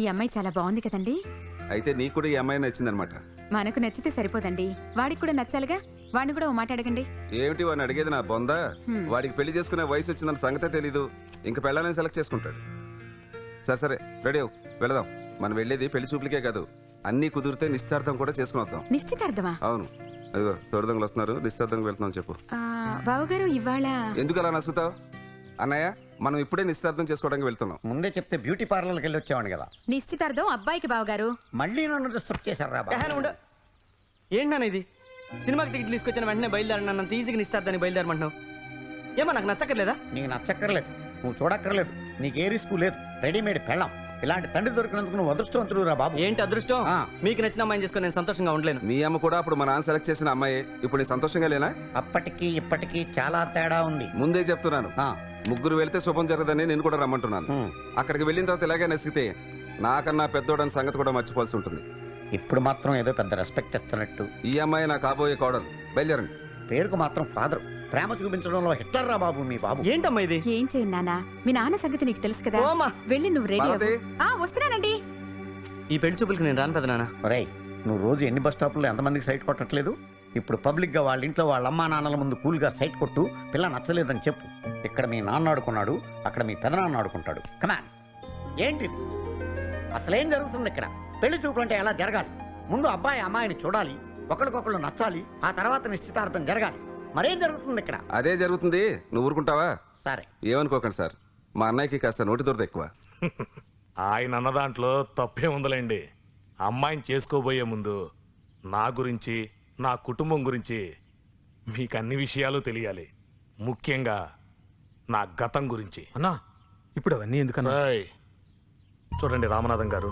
ఈ అమ్మాయి చాలా బాగుంది కదండి. అయితే నీకు కూడా ఈ అమ్మాయి నచ్చిందనమాట. మనకు నచ్చితే సరిపోదండి, వాడికి కూడా నచ్చాలిగా. వాడిని కూడా ఓ మాట అడగండి. ఏమిటి వాడిని అడిగేది? నా బొందా. వాడికి పెళ్లి చేసుకునే వయసు వచ్చిందన్న సంగతే తెలీదు. ఇంక పెళ్ళాలని సెలెక్ట్ చేసుకుంటాడు. సరే సరే, రెడీ అవు, వెళదాం. మనం వెళ్ళేది పెళ్లి చూపులకే కాదు, అన్ని కుదిరితే నిశ్చితార్థం కూడా చేసుకుని వద్దాం. నిశ్చితార్థమా? అవును. అదిగో తోడుదొంగలు వస్తున్నారు, నిశ్చితార్థంకి వెళ్తున్నాం. చెప్పు బావగారు, ఇవాళ ఎందుకు అలా నచ్చుతావు? అన్నయ్య, మనం ఇప్పుడే నిశ్చితార్థం చేసుకోవడానికి వెళ్తున్నాం. ముందే చెప్తే బ్యూటీ పార్లర్కి వెళ్ళి వచ్చేవాడు కదా. నిశ్చితార్థం అబ్బాయికి బావగారు. మళ్ళీ నన్ను డిస్టర్బ్ చేశారా? ఏంటన్నా ఇది? సినిమాకి టికెట్ తీసుకొచ్చిన వెంటనే బయలుదేరన్నా, నన్ను ఈజీగా నిస్తారని బయలుదేరమంటున్నావు. ఏమో నాకు నచ్చక్కర్లేదా? నీకు నచ్చక్కర్లేదు, నువ్వు చూడక్కర్లేదు, నీకు ఏ రిస్క్ లేదు. రెడీమేడ్ పెళ్ళాం. ఇలాంటి తండ్రి దొరికినందుకు నువ్వు అదృష్టవంతుడు రా బాబు. ఏంటి అదృష్టం? మీకు నచ్చిన అమ్మాయిని చేసుకుని నేను సంతోషంగా ఉండలేను. మీ అమ్మ కూడా అప్పుడు మా నాన్న సెలెక్ట్ చేసిన అమ్మాయి. ఇప్పుడు నీ సంతోషంగా లేనా? అప్పటికి ఇప్పటికీ చాలా తేడా ఉంది. ముందే చెప్తున్నాను, ముగ్గురు వెళ్తే శుభం జరగదని నేను కూడా రమ్మంటున్నాను. అక్కడికి వెళ్ళిన తర్వాత ఇలాగే నసిగితే నాకన్నా పెద్దోడని సంగతి కూడా మర్చిపోవాల్సి ఉంటుంది. ఇప్పుడు మాత్రం ఏదో పెద్ద రెస్పెక్ట్ ఇస్తున్నట్టు. ఈ అమ్మాయి నా కాబోయే కోడలు. బయలుదేరండి. పేరుకు మాత్రం ఫాదర్, ప్రేమ చూపించడంలో హిట్లర్ రా బాబు మీ బాబు. ఏంటమ్మా ఇది? ఏం చేయండి నాన్న, మీ నాన్న సంగతి నీకు తెలుసు కదా. వెళ్ళి నువ్వు రెడీ అవ్వు. వస్తున్నానండి. ఈ పెళ్లి చూపులకి నేను రాను పెదనాన్న. ఒరేయ్, నువ్వు రోజు ఎన్ని బస్ స్టాప్లో ఎంతమందికి సైట్ కొట్టట్లేదు? ఇప్పుడు పబ్లిక్ గా వాళ్ళ ఇంట్లో వాళ్ళ అమ్మా నాన్నల ముందు కూల్ గా సైట్ కొట్టు. పిల్ల నచ్చలేదని చెప్పు. ఇక్కడ మీ నాన్న ఆడుకున్నాడు, అక్కడ మీ పెదనాన్న ఆడుకుంటాడు. కమాన్. ఏంటి అసలేం జరుగుతుంది ఇక్కడ? పెళ్లి చూపులు అంటే ఎలా జరగాలి? ముందు అబ్బాయి అమ్మాయిని చూడాలి, ఒకరికొకళ్ళు నచ్చాలి, ఆ తర్వాత నిశ్చితార్థం జరగాలి. మరేం జరుగుతుంది ఇక్కడ? అదే జరుగుతుంది. నువ్వు ఊరుకుంటావా? సరే, ఏమనుకోకండి సార్, మా అన్నయ్యకి కాస్త నోటి దొరద ఎక్కువ. ఆయన అన్న దాంట్లో తప్పే ఉందలేండి. అమ్మాయిని చేసుకోబోయే ముందు నా గురించి, నా కుటుంబం గురించి మీకు అన్ని విషయాలు తెలియాలి. ముఖ్యంగా నా గతం గురించి. అన్నా, ఇప్పుడు అవన్నీ ఎందుకన్నా? చూడండి రామనాథం గారు,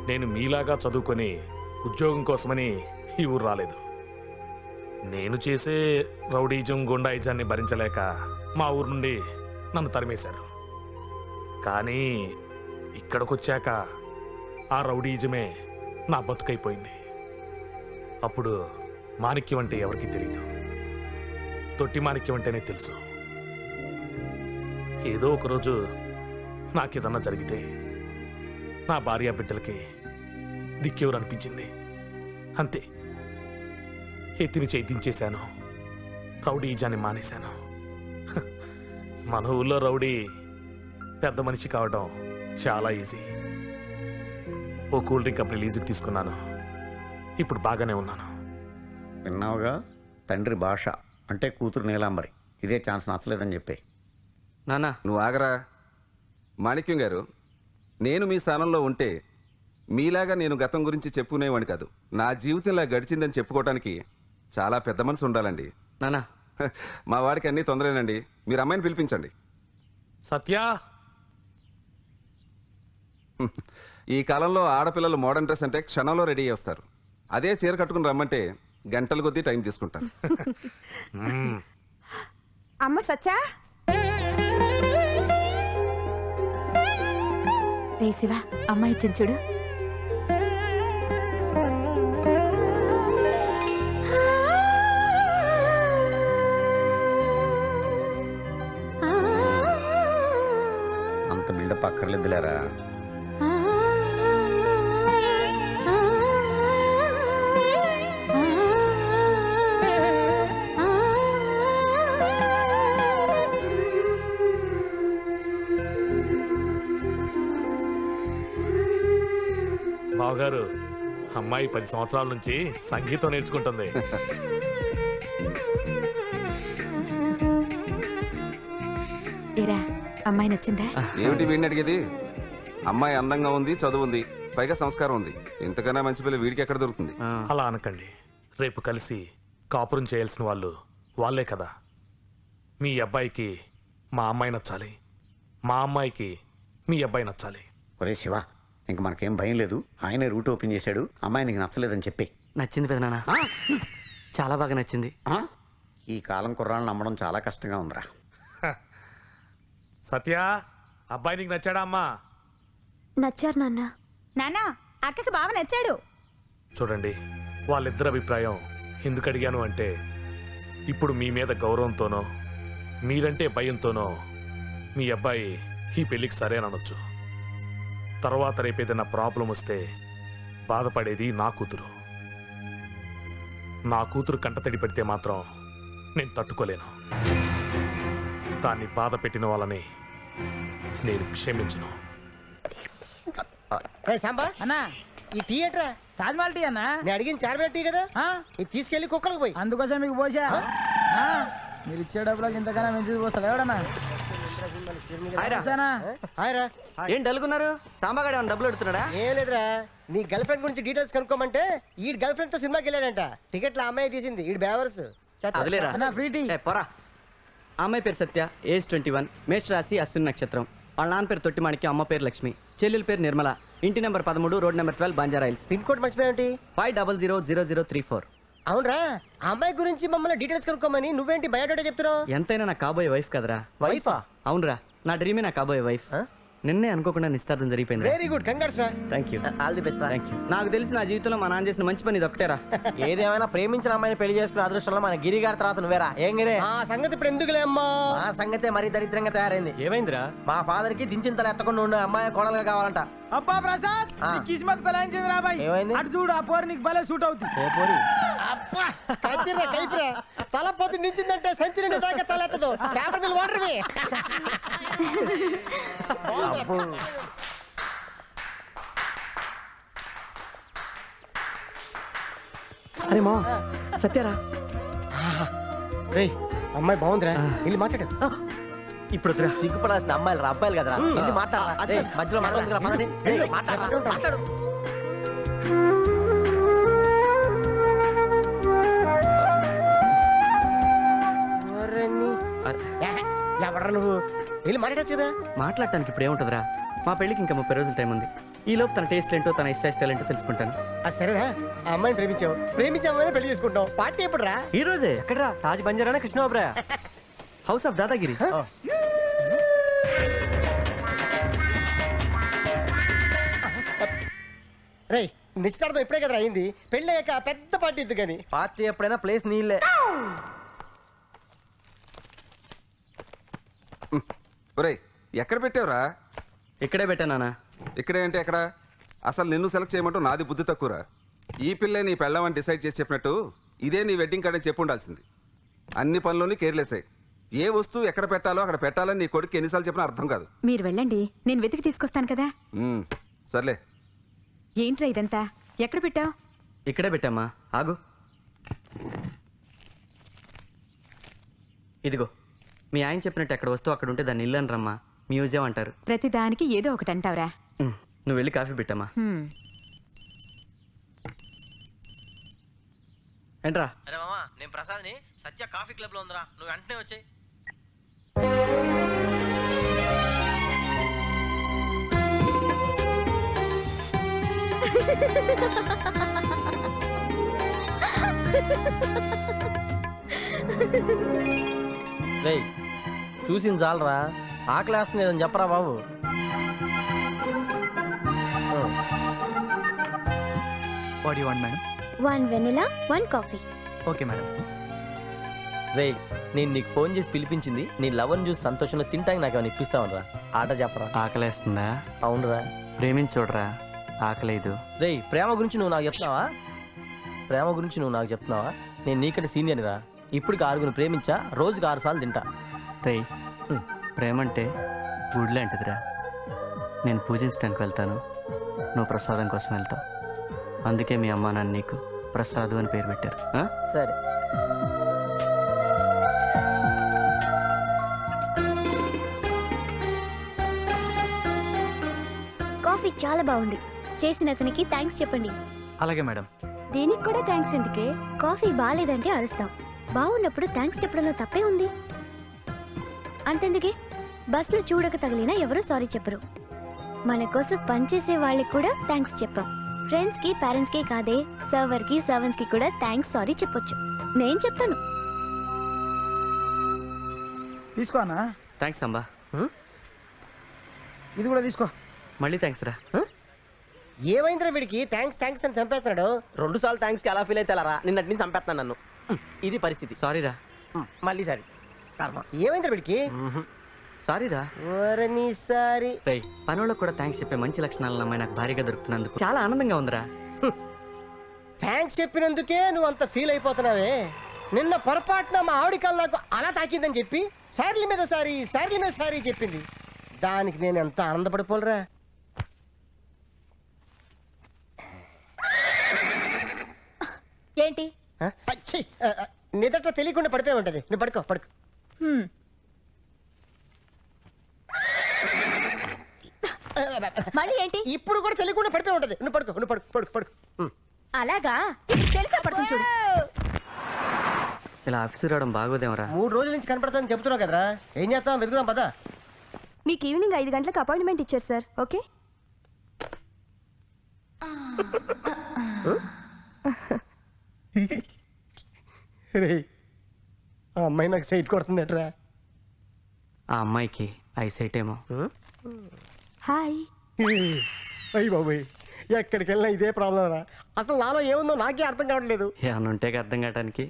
నేను మీలాగా చదువుకొని ఉద్యోగం కోసమని ఈ ఊరు రాలేదు. నేను చేసే రౌడీజం గుండాయిజాన్ని భరించలేక మా ఊరు నుండి నన్ను తరిమేశారు. కానీ ఇక్కడికొచ్చాక ఆ రౌడీజమే నా బతుకైపోయింది. అప్పుడు మాణిక్యం అంటే ఎవరికి తెలియదు, తొట్టి మాణిక్యం అంటేనే తెలుసు. ఏదో ఒకరోజు నాకేదన్నా జరిగితే నా భార్య బిడ్డలకి దిక్కెవరు అనిపించింది. అంతే, ఎత్తిని చేయించేశాను, రౌడీజాన్ని మానేశాను. మన ఊళ్ళో రౌడీ పెద్ద మనిషి కావడం చాలా ఈజీ. ఓ కూల్ డ్రింక్ కంపెనీ లీజుకి తీసుకున్నాను. ఇప్పుడు బాగానే ఉన్నాను. విన్నావుగా, తండ్రి భాష అంటే కూతురు నీలాంబరి. ఇదే ఛాన్స్ నచ్చలేదని చెప్పే. నాన్న నువ్వు ఆగరా. మాణిక్యం గారు, నేను మీ స్థానంలో ఉంటే మీలాగా నేను గతం గురించి చెప్పుకునేవాడిని కాదు. నా జీవితంలా గడిచిందని చెప్పుకోవటానికి చాలా పెద్ద మనసు ఉండాలండి. నాన్న, మా వాడికి అన్నీ తొందరేనండి. మీరు అమ్మాయిని పిలిపించండి. సత్య, ఈ కాలంలో ఆడపిల్లలు మోడర్న్ డ్రెస్ అంటే క్షణంలో రెడీ చేస్తారు. అదే చీర కట్టుకుని రమ్మంటే గంటల కొద్దీ టైం తీసుకుంటారు. అమ్మ సచ్చా, ఏ శివ, అమ్మాయి ఇచ్చింది చూడు. అంత బిల్డప్ అక్కర్లేదులేరా. బావగారు, అమ్మాయి 10 సంవత్సరాల నుంచి సంగీతం నేర్చుకుంటుంది. ఏరా, అమ్మాయి నచ్చిందా? ఏమిటి వీడిని అడిగేది? అమ్మాయి అందంగా ఉంది, చదువు ఉంది, పైగా సంస్కారం ఉంది. ఇంతకన్నా మంచి పిల్ల వీడికి ఎక్కడ దొరుకుతుంది? అలా అనకండి. రేపు కలిసి కాపురం చేయాల్సిన వాళ్ళు వాళ్ళే కదా. మీ అబ్బాయికి మా అమ్మాయి నచ్చాలి, మా అమ్మాయికి మీ అబ్బాయి నచ్చాలి. ఒరే శివ, ఇంక మనకేం భయం లేదు. ఆయనే రూట్ ఓపెన్ చేశాడు. అమ్మాయి నీకు నచ్చలేదని చెప్పి. నచ్చింది పెదనాన్న, చాలా బాగా నచ్చింది. ఈ కాలం కుర్రాళ్ళని నమ్మడం చాలా కష్టంగా ఉందిరా. సత్య, అబ్బాయి నీకు నచ్చాడా అమ్మా? నచ్చారు నాన్న. నానా, అక్కకి బావ నచ్చాడు. చూడండి, వాళ్ళిద్దరి అభిప్రాయం ఎందుకు అడిగాను అంటే, ఇప్పుడు మీ మీద గౌరవంతోనో మీరంటే భయంతోనో మీ అబ్బాయి ఈ పెళ్లికి సరేననొచ్చు. తర్వాత రేపు ఏదైనా ప్రాబ్లం వస్తే బాధపడేది నా కూతురు. నా కూతురు కంటతడి పెడితే మాత్రం నేను తట్టుకోలేను. దాన్ని బాధ పెట్టిన వాళ్ళని నేను క్షమించను. సాంబా అన్నా ఈ టీ ఎట్రా? తాజ్మహల్ టీ అన్నా. నేను అడిగిన చార్మినార్ టీ కదా, ఇది తీసుకెళ్లి కుక్కలకు పోయి. అందుకోసం మీకు పోసా. మీరు ఇచ్చే డబ్బులకు ఇంతకన్నా మంచిది పోస్తారు ఎవడన్నా. ఏం డల్గున్నారు? సాంబాగాడు ఏమన్నా డబ్బులు అడుగుతున్నాడా? ఏం లేదురా, నీ గర్ల్ ఫ్రెండ్ గురించి డీటెయిల్స్ కనుక్కోమంటే ఈ గర్ల్ ఫ్రెండ్ తో సినిమాకి వెళ్ళాడంట. టికెట్లు ఆ అమ్మాయి తీసింది, ఈ బేవర్స్. వదిలేరా ఫ్రీ టీ. పోరా. ఆ అమ్మాయి పేరు సత్య, ఏజ్ 21, మేష రాశి, అశ్విని నక్షత్రం. వాళ్ళ నాన్న పేరు తొట్టిమాణికి, అమ్మ పేరు లక్ష్మి, చెల్లెల పేరు నిర్మల. ఇంటి number 13, road number 12, Banjara Hills. Pin code మర్చిపోయావుంటి? 500034. అవునరా, ఆ అమ్మాయి గురించి మమ్మల్ని డీటెయిల్స్ కనుక్కోమని నువ్వేంటి బయోడేటా చెప్తున్నావు? ఎంతైనా నా కాబోయే వైఫ్ కదరా. వైఫా? అవునరా, నా డ్రీమే నా కాబోయే వైఫ్. నిన్నే అనుకోకుండా నిస్తార్థం జరిగిపోయింది. వెరీ గుడ్, కంగ్రాట్స్ రా. Thank you. All the best రా. Thank you. నాకు తెలిసి నా జీవితంలో మా నాన్న చేసిన మంచి పని ఇది ఒకటేరా. ఏదేమైనా ప్రేమించిన అమ్మాయిని పెళ్లి చేసుకున్న అదృష్టంలో మన గిరి గారి తర్వాత నువ్వేరా. ఏం గిరే? ఆ సంగతి ఇప్పుడు ఎందుకులే అమ్మా. ఆ సంగతే మరీ దరిద్రంగా తయారైంది. ఏమైందిరా? మా ఫాదర్ కి దించింతలు ఎత్తకుండా ఉండే అమ్మాయి కోడలుగా కావాలంట. అబ్బా ప్రసాద్, కిస్మత్ కొలాయించింది రా బాయ్. ఏమైంది? అటు చూడు, ఆ పోరు నీకు భలే సూట్ అవుతుంది. ఏ పోరి? అబ్బా కైపిరా కైపిరా, తల పోతి దించిందంటే సంచి నిండా దాకా తల ఎత్తదు. పేపర్ మిల్ వాటర్ మీ. అరే మా సత్యరా. రేయ్ అమ్మాయి బాగుందిరా, వెళ్ళి మాట్లాడు. ఇప్పుడు వద్దురా. సిగ్గుపడాల్సిన అమ్మాయిలు రా, అబ్బాయిలు కదరా. వెళ్ళి మాట్లాడు. మధ్యలో మాట్లాడు. ఎవడరా నువ్వు? వెళ్ళి మాట్లాడచ్చు కదా. మాట్లాడటానికి ఇప్పుడు ఏముంటుందిరా? మా పెళ్ళికి ఇంకా 30 రోజులు టైం ఉంది. ఈ లోపు తన టేస్ట్ ఏంటో, తన ఇష్టాయిష్టాలు ఏంటో తెలుసుకుంటాను. సరేనా, ఆ అమ్మాయిని ప్రేమించామని పెళ్లి చేసుకుంటాం. పార్టీ ఎప్పుడు రా? ఈ రోజే. ఎక్కడరా? తాజ్ బంజారానా కృష్ణబాబురా? House of Dadagiri. రేయ్ నిశ్చితార్థం ఇప్పుడే కదరా అయింది, పెళ్ళి అయ్యాక పెద్ద పార్టీ ఇద్దు కానీ. పార్టీ ఎప్పుడైనా ప్లేస్ నీళ్ళే. ఒరేయ్ ఎక్కడ పెట్టావురా? ఇక్కడే పెట్టానా? ఇక్కడే అంటే ఎక్కడ? అసలు నిన్ను సెలెక్ట్ చేయమంటూ నాది బుద్ధి తక్కువరా. ఈ పిల్లే నీ పెళ్ళమని డిసైడ్ చేసి చెప్పినట్టు ఇదే నీ వెడ్డింగ్ కార్డ్ అని చెప్పి ఉండాల్సింది. అన్ని పనుల్లోని కేర్లెస్సాయి. ఏ వస్తువు ఎక్కడ పెట్టాలో అక్కడ పెట్టాలని నీ కొడుకు ఎన్నిసార్లు చెప్పినా అర్థం కాదు. మీరు వెళ్ళండి, నేను వెతికి తీసుకొస్తాను కదా. సర్లే. ఏంట్రా ఇదంతా? ఎక్కడ పెట్టావు? ఇక్కడే పెట్టామా. ఆగు. ఇదిగో, మీ ఆయన చెప్పినట్టు ఎక్కడ వస్తువు అక్కడ ఉంటే దాన్ని ఇల్లు అనరమ్మా, మ్యూజియం అంటారు. ప్రతి దానికి ఏదో ఒకటి అంటావురా. నువ్వు వెళ్ళి కాఫీ పెట్టమ్మా. ఏంట్రా? అరే మామా, నేను ప్రసాద్ని. సత్య కాఫీ క్లబ్ లో ఉందిరా, నువ్వు వెంటనే వచ్చాయి. రేయ్ చూసింది చాలరా, ఆకలి వేస్తుంది ఏదని చెప్పరా బాబు. What you want madam? 1 vanilla 1 coffee. Okay madam. రేయ్ నేను నీకు ఫోన్ చేసి పిలిపించింది నీ లవర్ చూసి సంతోషంలో తింటానికి నాకు ఏమైనా ఇప్పిస్తావనరా? ఆట చెప్పరా. ఆకలేస్తుందా? అవునరా. ప్రేమించోడ్రా, ఆకలేదు. రేయ్ ప్రేమ గురించి నువ్వు నాకు చెప్తున్నావా? ప్రేమ గురించి నువ్వు నాకు చెప్తున్నావా? నేను నీకంటే సీనియర్ రా. ఇప్పటికి 6 ప్రేమించా, రోజుకి 6 సార్లు తింటా. రేయ్ ప్రేమంటే గుడి లాంటిదిరా. నేను పూజించడానికి వెళ్తాను, నువ్వు ప్రసాదం కోసం వెళ్తావు. అందుకే మీ అమ్మ నాన్న నీకు ప్రసాదు అని పేరు పెట్టారు. సరే. కాఫీ చాలా బాగుంది. చేసిన అతనికి థ్యాంక్స్ చెప్పండి. అలాగే మేడం. దేనికి కూడా థ్యాంక్స్ ఎందుకే? కాఫీ బాగాలేదంటే అరుస్తాం, బాగున్నప్పుడు థ్యాంక్స్ చెప్పడంలో తప్పే ఉంది. అంతెందుకే, బస్సులో చూడక తగిలినా ఎవరూ సారీ చెప్పరు. మన కోసం పనిచేసే వాళ్ళకి కూడా థ్యాంక్స్ చెప్పాం. ఫ్రెండ్స్ కి, పేరెంట్స్ కి కాదే, సర్వర్ కి, సర్వెంట్స్ కి కూడా థ్యాంక్స్ సారీ చెప్పొచ్చు. నేను చెప్తాను. తీసుకో అన్నా. థ్యాంక్స్ అంబా. ఇది కూడా తీసుకో. మళ్ళీ థ్యాంక్స్ రా. ఏమైందిరా వీడికి? థ్యాంక్స్ థ్యాంక్స్ అని చంపేస్తున్నాడు. 2 సార్లు థ్యాంక్స్ కి అలా ఫీల్ అయితే రా. నిన్నటి నుంచి చంపేస్తాను నన్ను. ఇది పరిస్థితి. సారీ రా. మళ్ళీ సరే. ఏమైందిరా వీడికి? సారీ రా. ఓరని సారీ. రేయ్, పనులకు కూడా థ్యాంక్స్ చెప్పే మంచి లక్షణాలను అమ్మాయి నాకు భారీగా దొరుకుతున్నందుకు చాలా ఆనందంగా ఉందిరా. థ్యాంక్స్ చెప్పినందుకే నువ్వు అంత ఫీల్ అయిపోతున్నావే. నిన్న పొరపాటున మా ఆవిడ కల్ నాకు అలా తాకిందని చెప్పి సారీల మీద సారీ చెప్పింది. దానికి నేను ఎంత ఆనందపడిపోలరా. ఏంటి నిదట తెలియకుండా పడిపోయి ఉంటది. నువ్వు పడుకో. మళ్ళీ ఏంటి? ఇప్పుడు కూడా తెలియకుండా పడిపోయి ఉంటది. నువ్వు పడుకో. అలాగా తెలిసే పడుతుంది చూడు. ఇలా ఆఫీసు రావడం బాగోదేమరా. 3 రోజుల నుంచి కనపడతానని చెప్తున్నావు కదరా. ఏం చేస్తాం, వెతుకుదాం పదా. మీకు ఈవినింగ్ 5 గంటలకు అపాయింట్మెంట్ ఇచ్చారు సార్. ఓకే. ఆ అమ్మాయి నాకు సైట్ కొడుతుందట్రా. ఆ అమ్మాయికి ఐసైట్ ఏమో. హాయ్. అయ్యి బాబోయ్, ఎక్కడికి వెళ్ళినా ఇదే ప్రాబ్లం రా. అసలు నాలో ఏముందో నాకే అర్థం కావట్లేదు. ఏమన్నా ఉంటే అర్థం కావటానికి.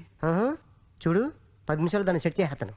చూడు 10 నిమిషాలు దాన్ని సెట్ చేస్తాను.